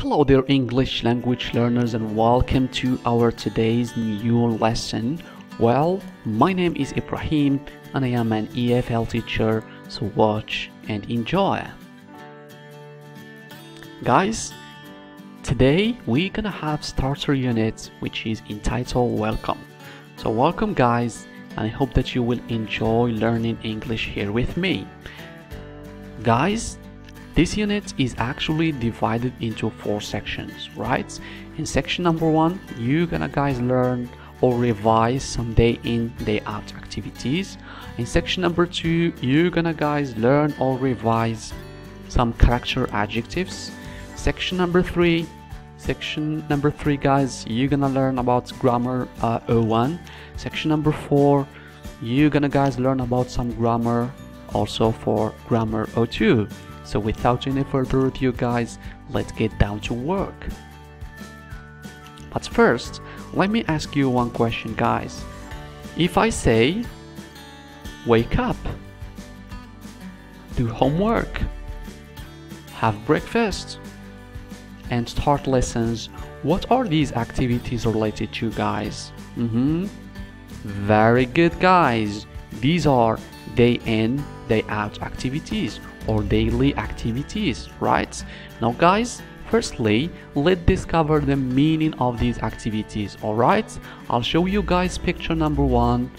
Hello there English language learners, and welcome to our today's new lesson. Well, my name is Ibrahim and I am an EFL teacher, so watch and enjoy. Guys, today we're gonna have starter unit which is entitled Welcome. So welcome guys, and I hope that you will enjoy learning English here with me. Guys, this unit is actually divided into 4 sections, right? In section number 1, you're gonna guys learn or revise some day in, day out activities. In section number 2, you're gonna guys learn or revise some character adjectives. Section number 3 guys, you're gonna learn about grammar 01. Section number 4, you're gonna guys learn about some grammar also for grammar 02. So without any further ado guys, let's get down to work. But first, let me ask you one question guys. If I say wake up, do homework, have breakfast, and start lessons, what are these activities related to guys? Very good guys. These are day in, day out activities or daily activities, right? Now guys, firstly, let's discover the meaning of these activities. All right, I'll show you guys picture number 1,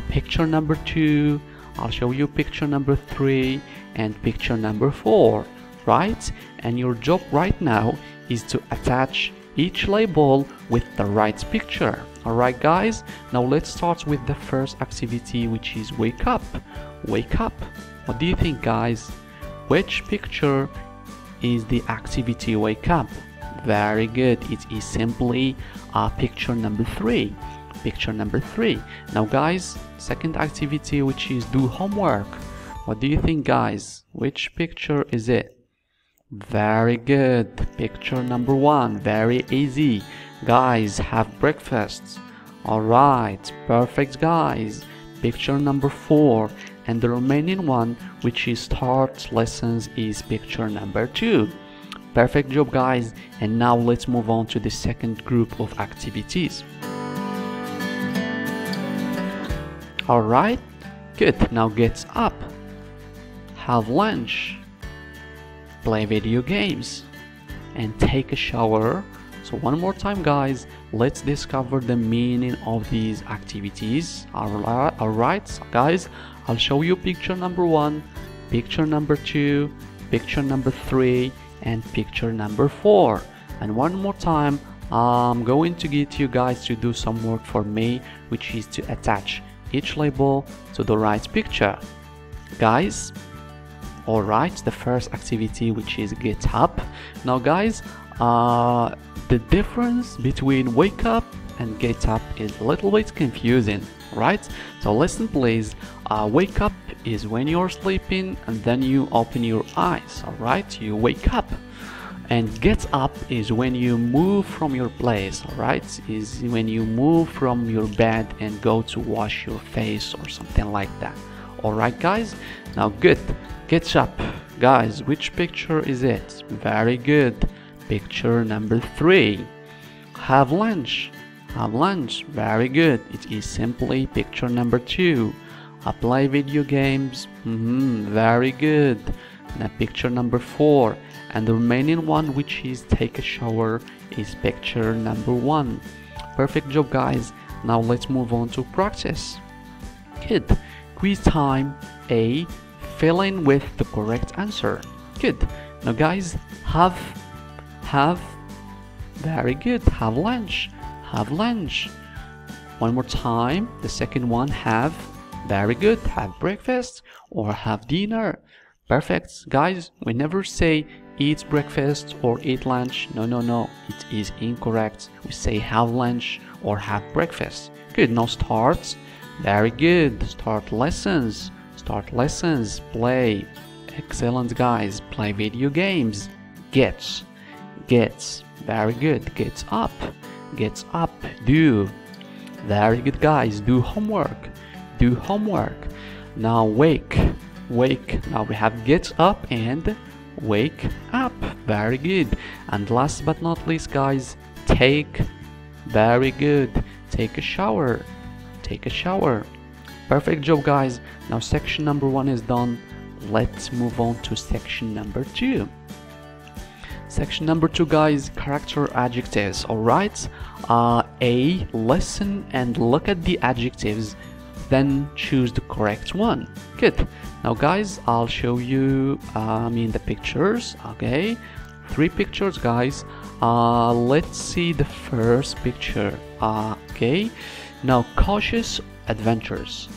picture number 2, I'll show you picture number 3 and picture number 4, right? And your job right now is to attach each label with the right picture. All right guys, now let's start with the first activity, which is wake up. Wake up. What do you think guys? Which picture is the activity wake up? Very good, it is simply picture number 3. Picture number 3. Now guys, second activity, which is do homework. What do you think guys? Which picture is it? Very good, picture number 1. Very easy guys. Have breakfast. All right, perfect guys. Picture number 4, and the remaining one, which is start lessons, is picture number 2. Perfect job guys. And now let's move on to the second group of activities. All right, good. Now get up, have lunch, play video games, and take a shower. So one more time guys, let's discover the meaning of these activities. All right guys, I'll show you picture number 1, picture number 2, picture number 3, and picture number 4. And one more time, I'm going to get you guys to do some work for me, which is to attach each label to the right picture. Guys, all right, the first activity, which is get up. Now guys, the difference between wake up and get up is a little bit confusing, right? So listen please. Wake up is when you're sleeping and then you open your eyes, all right? You wake up. And get up is when you move from your place, all right? Is when you move from your bed and go to wash your face or something like that. All right guys, now good. Get up guys, which picture is it? Very good, picture number 3. Have lunch. Have lunch. Very good, it is simply picture number 2. Play video games. Very good. Now picture number 4, and the remaining one, which is take a shower, is picture number 1. Perfect job guys. Now let's move on to practice. Good. Quiz time A. Fill in with the correct answer. Good. Now guys, have. Very good. Have lunch. Have lunch. One more time. The second one, have. Very good. Have breakfast or have dinner. Perfect guys. We never say eat breakfast or eat lunch. No, it is incorrect. We say have lunch or have breakfast. Good. Now start. Very good. Start lessons. Start lessons. Play. Excellent guys. Play video games. Gets. Very good. Gets up. Do. Very good guys. Do homework. Now wake. Now we have get up and wake up. Very good. And last but not least, guys, take. Very good. Take a shower. Take a shower. Perfect job, guys. Now section number 1 is done. Let's move on to section number 2. Section number 2, guys, character adjectives. Alright, listen and look at the adjectives, then choose the correct one. Good. Now guys, I'll show you the pictures. Okay, 3 pictures, guys. Let's see the first picture. Okay, now cautious, adventurous.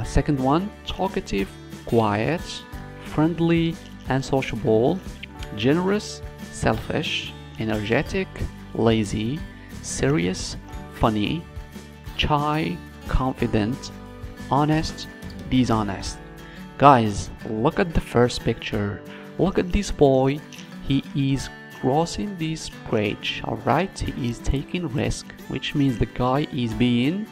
Second one, talkative, quiet, friendly and sociable, generous, selfish, energetic, lazy, serious, funny, shy, confident, honest, dishonest. Guys, look at the first picture. Look at this boy. He is crossing this bridge. Alright, he is taking risk, which means the guy is being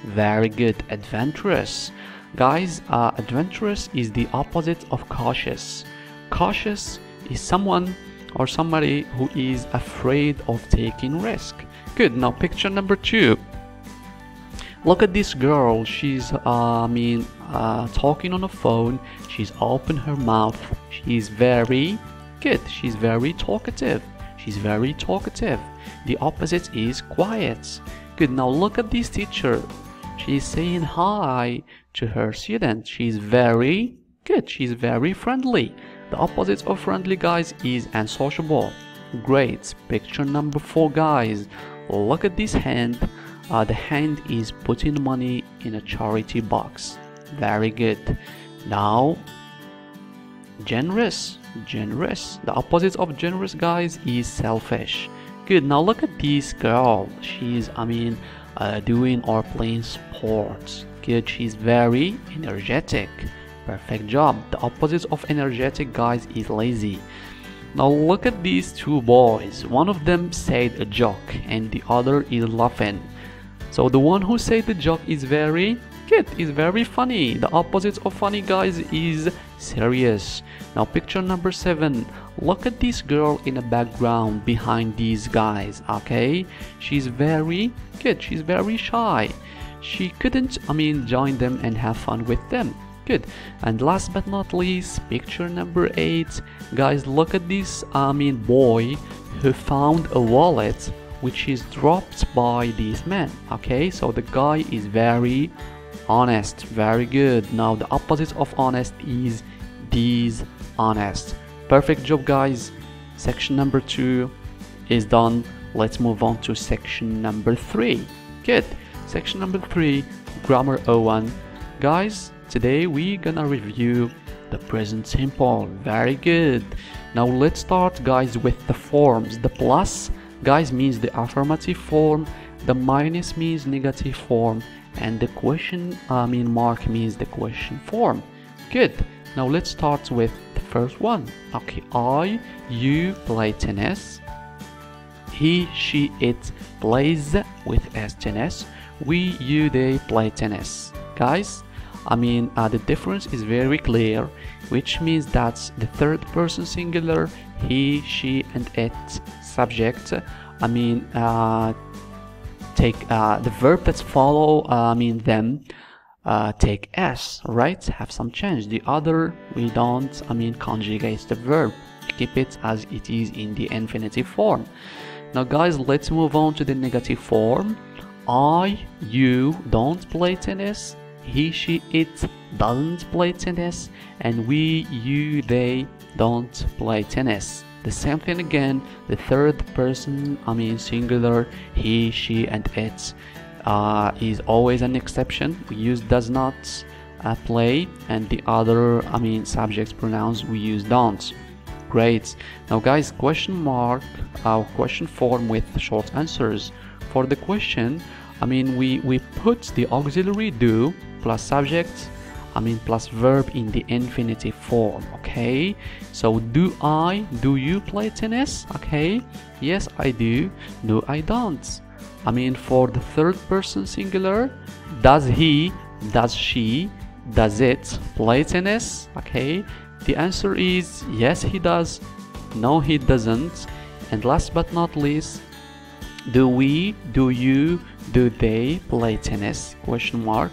very good. Adventurous. Guys, adventurous is the opposite of cautious. Cautious is someone or somebody who is afraid of taking risk. Good. Now picture number 2. Look at this girl. She's talking on a phone. She's opened her mouth. She's very good. She's very talkative. She's very talkative. The opposite is quiet. Good. Now look at this teacher. She's saying hi to her student. She's very good. She's very friendly. The opposite of friendly, guys, is unsociable. Great. Picture number 4, guys. Look at this hand. The hand is putting money in a charity box. Very good. Now, generous. Generous. The opposite of generous, guys, is selfish. Good. Now look at this girl. She's doing or playing sports. Good. She's very energetic. Perfect job. The opposite of energetic, guys, is lazy. Now look at these 2 boys. One of them said a joke and the other is laughing. So the one who said the joke is very good, is very funny. The opposite of funny, guys, is serious. Now picture number 7. Look at this girl in the background behind these guys. Okay, she's very good. She's very shy. She couldn't join them and have fun with them. Good. And last but not least, picture number 8. Guys, look at this boy who found a wallet which is dropped by these men. Okay, so the guy is very honest. Very good. Now the opposite of honest is dishonest. Perfect job, guys. Section number 2 is done. Let's move on to section number 3. Good. Section number 3, grammar 01. Guys, today we're gonna review the present simple. Very good. Now let's start, guys, with the forms. The plus, guys, means the affirmative form. The minus means negative form, and the question mark means the question form. Good. Now let's start with the first one. Okay, you play tennis. He, she, it plays with S tennis. We, you, they play tennis. Guys, the difference is very clear, which means that the third person singular, he, she, and it subject, take the verb that follow them take S, right? Have some change. The other, we don't conjugate the verb, keep it as it is in the infinitive form. Now guys, let's move on to the negative form. You don't play tennis. He, she, it doesn't play tennis, and we, you, they don't play tennis. The same thing again. The third person singular, he, she, and it is always an exception. We use does not play, and the other subject pronouns we use don't. Great. Now guys, question mark, question form with short answers. For the question, we put the auxiliary do plus subject, plus verb in the infinitive form. Okay, so do you play tennis? Okay, yes I do. No, I don't. For the third person singular, does he, does she, does it play tennis? Okay, The answer is yes, he does. No, he doesn't. And last but not least, do we, do you, do they play tennis? Question mark.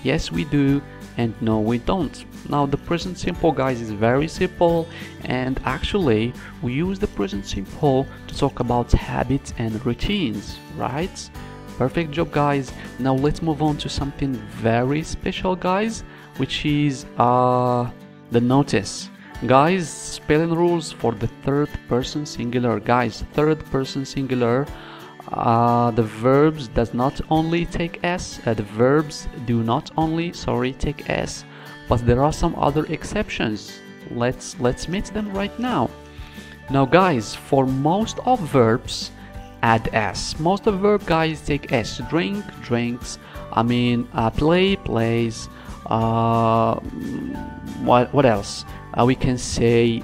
Yes, we do, and no, we don't. Now the present simple, guys, is very simple, and actually we use the present simple to talk about habits and routines, right? Perfect job, guys. Now let's move on to something very special, guys, which is the notice. Guys, spelling rules for the third person singular. Guys, third person singular, the verbs does not only take s, the verbs do not only, take s, but there are some other exceptions. Let's meet them right now. Now guys, for most of verbs, add s. Most of verb, guys, take s. Drink, drinks. Play, plays. What else? We can say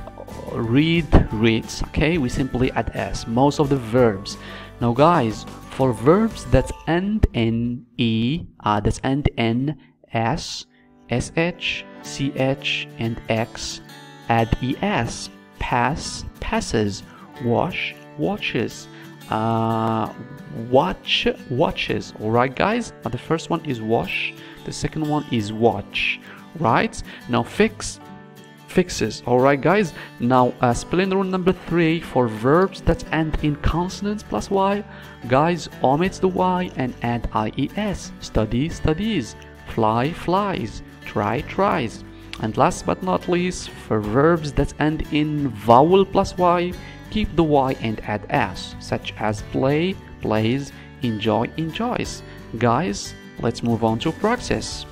read, reads. Okay, we simply add s. Most of the verbs. Now guys, for verbs that end in e, that end in s, sh, ch, and x, add es. Pass, passes. Wash, watches. Watch, watches. Alright guys, the first one is wash, the second one is watch, right? Now fix, fixes. Alright guys, now spelling rule number 3, for verbs that end in consonants plus y, guys, omit the y and add ies. Study, studies. Fly, flies. Try, tries. And last but not least, for verbs that end in vowel plus y, keep the y and add s, such as play, plays, enjoy, enjoys. Guys, let's move on to practice.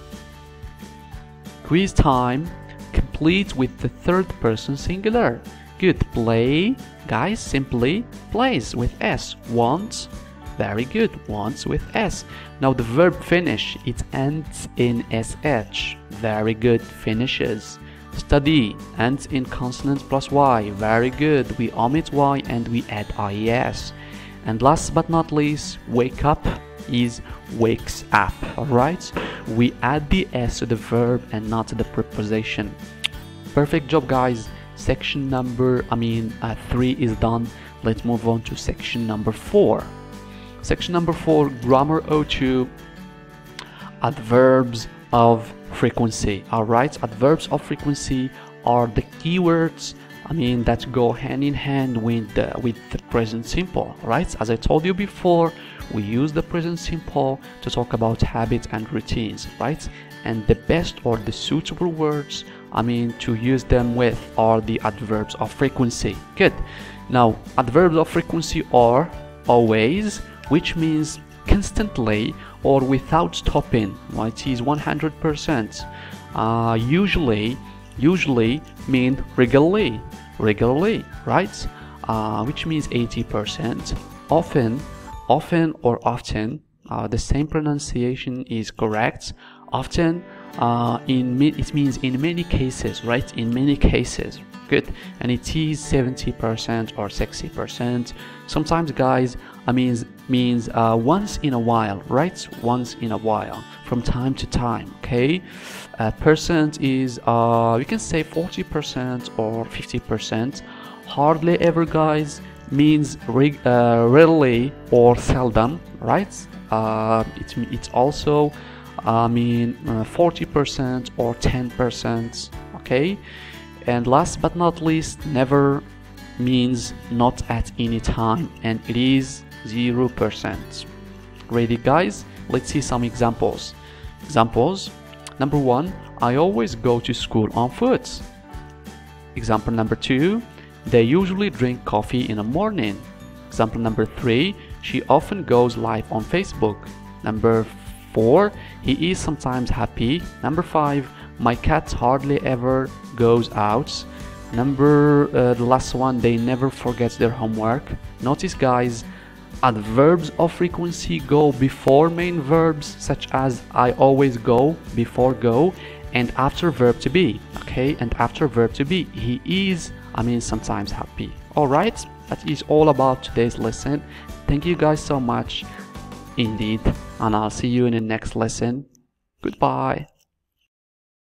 Quiz time. Complete with the third person singular. Good. Play, guys, simply plays with s. Wants, very good, wants with s. Now the verb finish, it ends in sh. Very good, finishes. Study ends in consonants plus y. Very good, we omit y and we add ies. And last but not least, wake up is wakes up. Alright, we add the s to the verb and not to the preposition. Perfect job, guys. Section number 3 is done. Let's move on to section number 4. Section number 4, grammar 02, adverbs of frequency. Alright, adverbs of frequency are the keywords that go hand in hand with the present simple. Right, as I told you before, we use the present simple to talk about habits and routines, right? And the best or the suitable words to use them with are the adverbs of frequency. Good. Now adverbs of frequency are always, which means constantly or without stopping, which is 100%. Usually mean regularly, right? Which means 80%. Often or often, the same pronunciation is correct. Often, it means in many cases, right? In many cases. Good. And it is 70% or 60%. Sometimes, guys, means once in a while, right? Once in a while, from time to time. Okay. Percent is we can say 40% or 50%. Hardly ever, guys, means rarely or seldom, right? It's also 40% or 10%. Okay. And last but not least, never means not at any time, and it is 0%. Ready, guys? Let's see some examples. Number 1, I always go to school on foot. Example number 2, they usually drink coffee in the morning. Example number 3, she often goes live on Facebook. Number 4, he is sometimes happy. Number 5, my cat hardly ever goes out. The last one, they never forget their homework. Notice, guys, adverbs of frequency go before main verbs, such as I always go, before go, and after verb to be. Okay, and after verb to be, he is sometimes happy. Alright, that is all about today's lesson. Thank you guys so much indeed, and I'll see you in the next lesson. Goodbye.